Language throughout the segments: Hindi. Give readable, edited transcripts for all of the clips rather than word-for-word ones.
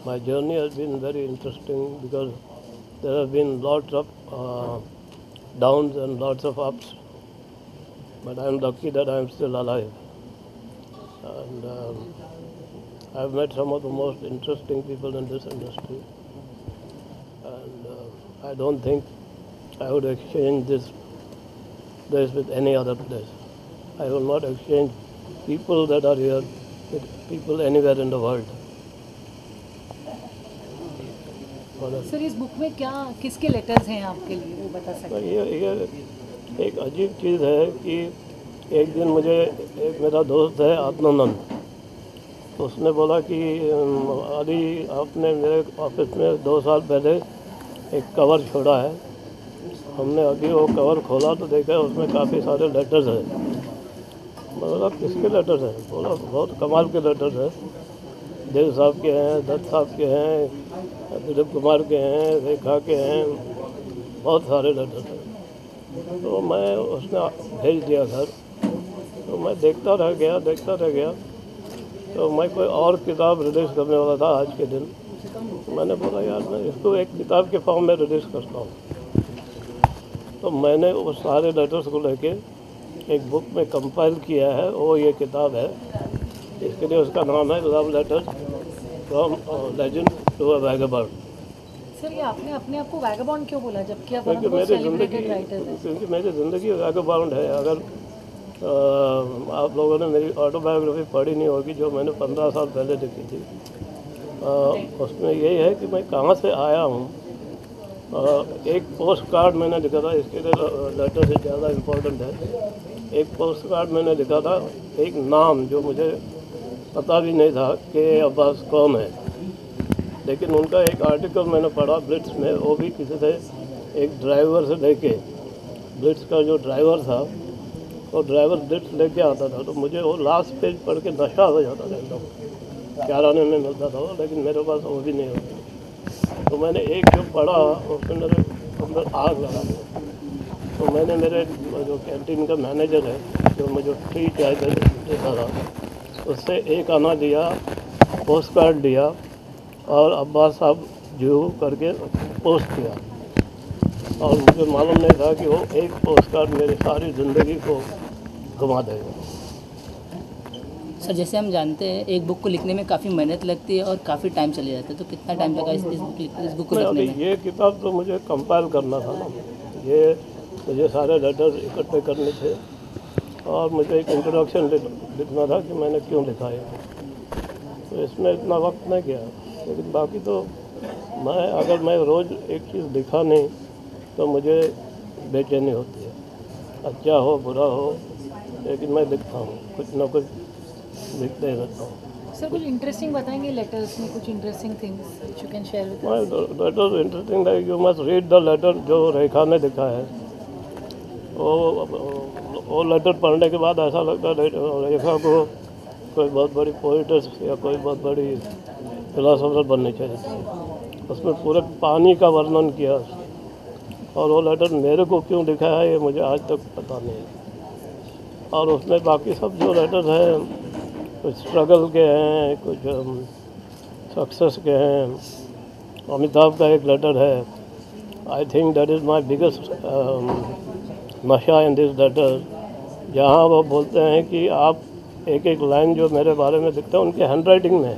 My journey has been very interesting because there have been lots of downs and lots of ups, but I'm lucky that I'm still alive. And I've met some of the most interesting people in this industry, and I don't think I would exchange this place with any other place. I will not exchange people that are here with people anywhere in the world. Sir इस बुक में क्या किसके लेटर्स हैं आपके लिए, वो बता सकते हैं? ये एक अजीब चीज़ है कि एक दिन मुझे एक मेरा दोस्त है आत्मानंद, तो उसने बोला कि अली आपने मेरे ऑफिस में 2 साल पहले एक कवर छोड़ा है। हमने अभी वो कवर खोला तो देखा उसमें काफ़ी सारे लेटर्स हैं। मैं बोला किसके लेटर्स हैं? बोला बहुत कमाल के लेटर्स हैं, देव साहब के हैं, दत्त साहब के हैं, दिलीप कुमार के हैं, रेखा के हैं, बहुत सारे लेटर्स हैं। तो मैं उसने भेज दिया घर, तो मैं देखता रह गया। तो मैं कोई और किताब रिलीज़ करने वाला था आज के दिन। मैंने बोला यार मैं इसको एक किताब के फॉर्म में रिलीज़ करता हूँ। तो मैंने उस सारे लेटर्स को लेके एक बुक में कंपाइल किया है, वो ये किताब है। इसके लिए उसका नाम है love letters from legend to a vagabond. Sir ये आपने अपने आप को वैगाबॉन्ड क्यों बोला, जबकि आप क्योंकि बहुत सेलिब्रेटेड राइटर हैं? क्योंकि मेरी ज़िंदगी वैगाबॉन्ड है। अगर आप लोगों ने मेरी ऑटोबायोग्राफी पढ़ी नहीं होगी जो मैंने 15 साल पहले लिखी थी, उसमें यही है कि मैं कहाँ से आया हूँ। एक पोस्ट कार्ड मैंने लिखा था, इसके लिए लेटर से ज़्यादा इम्पोर्टेंट है। एक पोस्ट कार्ड मैंने लिखा था, एक नाम जो मुझे पता भी नहीं था कि अब्बास कौन है, लेकिन उनका एक आर्टिकल मैंने पढ़ा ब्लिट्स में। वो भी किसी से एक ड्राइवर से लेके, ब्लिट्स का जो ड्राइवर था वो ड्राइवर ब्लिट्स लेके आता था, तो मुझे वो लास्ट पेज पढ़ के नशा हो जाता था एकदम। 11 आने में मिलता था वो, लेकिन मेरे पास वो भी नहीं होती। तो मैंने एक जो पढ़ा उसमें मेरे अंदर आग लगा दी। तो मैंने मेरे जो कैंटीन का मैनेजर है जो मुझे फ्री चाय देता था, उससे एक आना दिया, पोस्ट कार्ड दिया और अब्बास साहब जो करके पोस्ट किया। और मुझे मालूम नहीं था कि वो एक पोस्ट कार्ड मेरी सारी ज़िंदगी को घुमा देगा। सर जैसे हम जानते हैं एक बुक को लिखने में काफ़ी मेहनत लगती है और काफ़ी टाइम चले जाता है, तो कितना टाइम लगा इस बुक को लिखने में? ये किताब तो मुझे कंपाइल करना था ना, ये मुझे सारे लेटर्स इकट्ठे करने थे और मुझे एक इंट्रोडक्शन लिखना था कि मैंने क्यों लिखा है। तो इसमें इतना वक्त नहीं गया, लेकिन बाकी तो अगर मैं रोज़ एक चीज़ लिखा नहीं तो मुझे बेचैनी होती है, अच्छा हो बुरा हो, लेकिन मैं लिखता हूँ, कुछ ना कुछ लिखते ही रहता हूँ। सर कुछ इंटरेस्टिंग बताएंगे लेटर्स में, कुछ interesting things you can share with us? Letter interesting है, you must read the letter जो रेखा ने लिखा है। वो लेटर पढ़ने के बाद ऐसा लगता है रेखा को कोई बहुत बड़ी पोइट्स या कोई बहुत बड़ी फिलोसोफर बननी चाहिए। उसमें पूरे पानी का वर्णन किया, और वो लेटर मेरे को क्यों लिखा है ये मुझे आज तक पता नहीं है। और उसमें बाकी सब जो लेटर्स हैं कुछ स्ट्रगल के हैं, कुछ सक्सेस के हैं। अमिताभ का एक लेटर है, I think that is my biggest नशा इन दिस लेटर, जहाँ वो बोलते हैं कि आप एक एक लाइन जो मेरे बारे में लिखते हैं उनके हैंड राइटिंग में है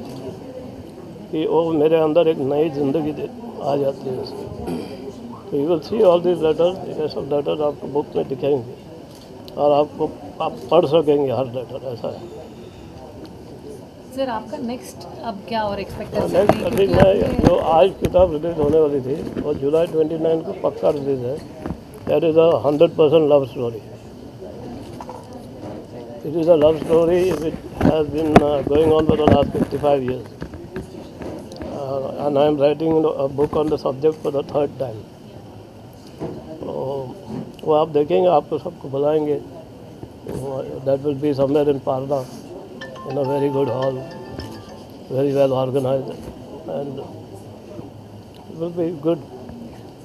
कि वो मेरे अंदर एक नई ज़िंदगी आ जाती है उसकी। तो you will see all this letters, ये सब लेटर्स आपको बुक में दिखेंगे और आप पढ़ सकेंगे हर लेटर, ऐसा है। सर आपका नेक्स्ट अब क्या और एक्सपेक्ट कर सकते नेक्स्ट हैं? अभी मैं जो आज किताब रिलीज होने वाली थी वो जुलाई 29 को पक्का रिलीज है। That is a 100% love story. It is a love story which has been going on for the last 55 years, and I am writing a book on the subject for the 3rd time. तो वो आप देखेंगे, आपको सबको बुलाएंगे। That will be somewhere in Parna in a very good hall, very well organized, and it will be good.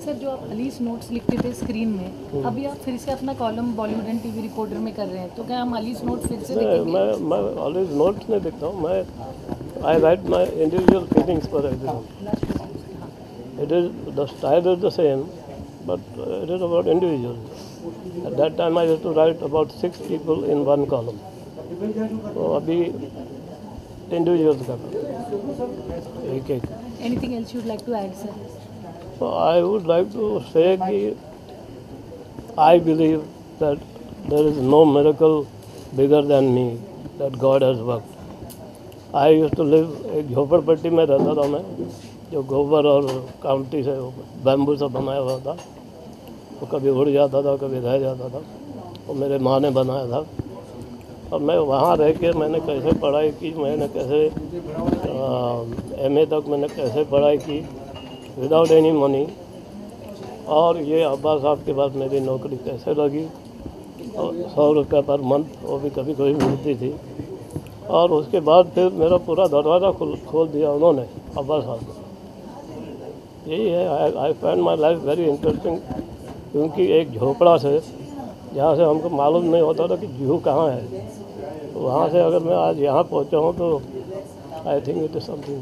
Sir जो आप अलीस नोट्स लिखते थे स्क्रीन में, अभी आप फिर से अपना column Bollywood and TV reporter में कर रहे हैं, तो क्या हम अलीस नोट्स फिर से देखेंगे? मैं ऑलवेज नोट्स नहीं लिखता हूँ, मैं I write my individual feelings for everyone. It is, the style is the same, but it is about individuals. At that time I used to write about 6 people in one column. तो अभी individuals का एक एक. Anything else you'd like to add, sir? So I would like to say कि I believe that there is no miracle bigger than me that God has worked. I used to live, एक झोपड़पट्टी में रहता था मैं, जो गोबर और कामटी से बैम्बू से बनाया हुआ था. वो कभी उड़ जाता था, कभी रह जाता था. वो मेरे माँ ने बनाया था. और मैं वहाँ रह के मैंने कैसे पढ़ाई की, मैंने कैसे MA तक मैंने कैसे पढ़ाई की विदाउट एनी मनी. और ये अब्बा साहब के बाद मेरी नौकरी कैसे लगी, 100 रुपये पर मंथ, वो भी कभी कभी मिलती थी. और उसके बाद फिर मेरा पूरा दरवाज़ा खोल दिया उन्होंने, अब्बा साहब ने. यही है, I find my life very interesting. क्योंकि एक झोपड़ा से, जहाँ से हमको मालूम नहीं होता था कि जूहू कहाँ है, तो वहाँ से अगर मैं आज यहाँ पहुँचा हूँ तो I think it is something.